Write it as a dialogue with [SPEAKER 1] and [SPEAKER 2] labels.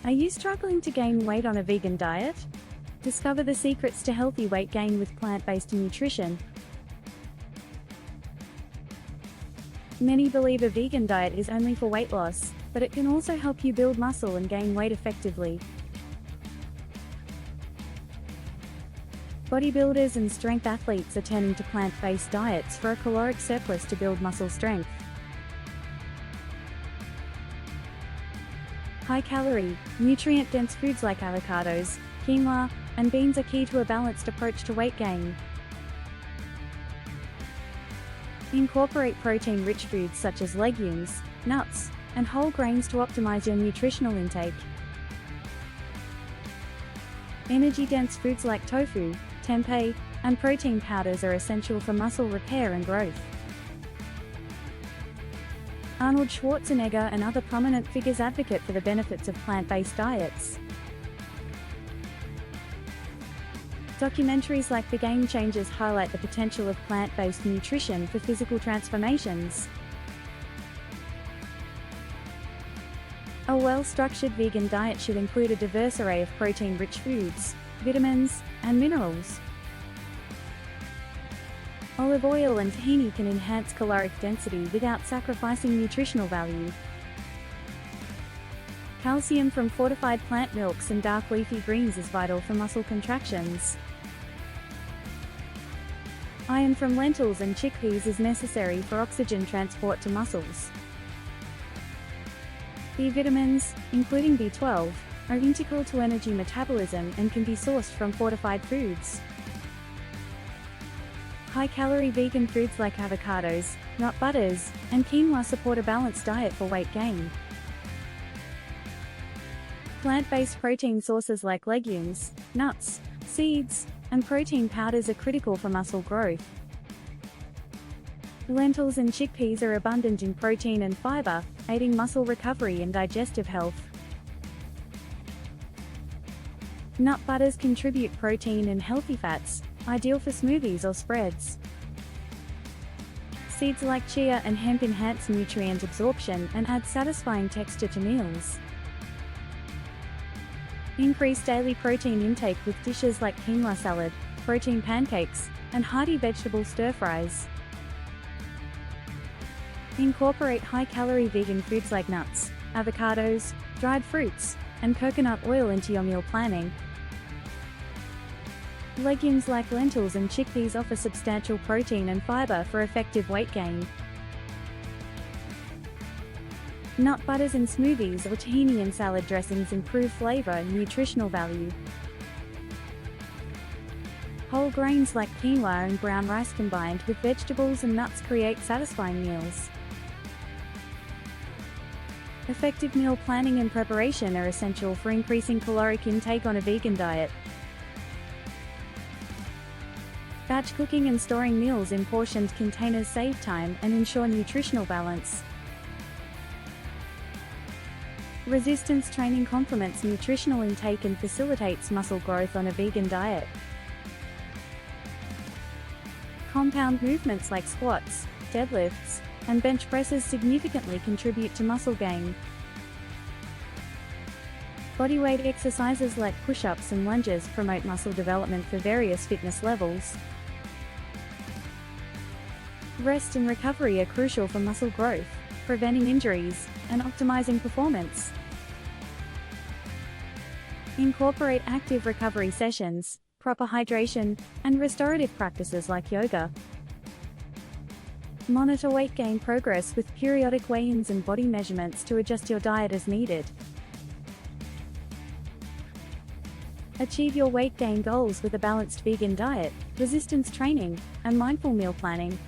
[SPEAKER 1] Are you struggling to gain weight on a vegan diet? Discover the secrets to healthy weight gain with plant-based nutrition. Many believe a vegan diet is only for weight loss, but it can also help you build muscle and gain weight effectively. Bodybuilders and strength athletes are turning to plant-based diets for a caloric surplus to build muscle strength. High-calorie, nutrient-dense foods like avocados, quinoa, and beans are key to a balanced approach to weight gain. Incorporate protein-rich foods such as legumes, nuts, and whole grains to optimize your nutritional intake. Energy-dense foods like tofu, tempeh, and protein powders are essential for muscle repair and growth. Arnold Schwarzenegger and other prominent figures advocate for the benefits of plant-based diets. Documentaries like The Game Changers highlight the potential of plant-based nutrition for physical transformations. A well-structured vegan diet should include a diverse array of protein-rich foods, vitamins, and minerals. Olive oil and tahini can enhance caloric density without sacrificing nutritional value. Calcium from fortified plant milks and dark leafy greens is vital for muscle contractions. Iron from lentils and chickpeas is necessary for oxygen transport to muscles. B vitamins, including B12, are integral to energy metabolism and can be sourced from fortified foods. High-calorie vegan foods like avocados, nut butters, and quinoa support a balanced diet for weight gain. Plant-based protein sources like legumes, nuts, seeds, and protein powders are critical for muscle growth. Lentils and chickpeas are abundant in protein and fiber, aiding muscle recovery and digestive health. Nut butters contribute protein and healthy fats, ideal for smoothies or spreads. Seeds like chia and hemp enhance nutrient absorption and add satisfying texture to meals. Increase daily protein intake with dishes like quinoa salad, protein pancakes, and hearty vegetable stir-fries. Incorporate high-calorie vegan foods like nuts, avocados, dried fruits, and coconut oil into your meal planning. Legumes like lentils and chickpeas offer substantial protein and fiber for effective weight gain. Nut butters in smoothies or tahini in salad dressings improve flavor and nutritional value. Whole grains like quinoa and brown rice combined with vegetables and nuts create satisfying meals. Effective meal planning and preparation are essential for increasing caloric intake on a vegan diet. Batch cooking and storing meals in portioned containers save time and ensure nutritional balance. Resistance training complements nutritional intake and facilitates muscle growth on a vegan diet. Compound movements like squats, deadlifts, and bench presses significantly contribute to muscle gain. Bodyweight exercises like push-ups and lunges promote muscle development for various fitness levels. Rest and recovery are crucial for muscle growth, preventing injuries, and optimizing performance. Incorporate active recovery sessions, proper hydration, and restorative practices like yoga. Monitor weight gain progress with periodic weigh-ins and body measurements to adjust your diet as needed. Achieve your weight gain goals with a balanced vegan diet, resistance training, and mindful meal planning.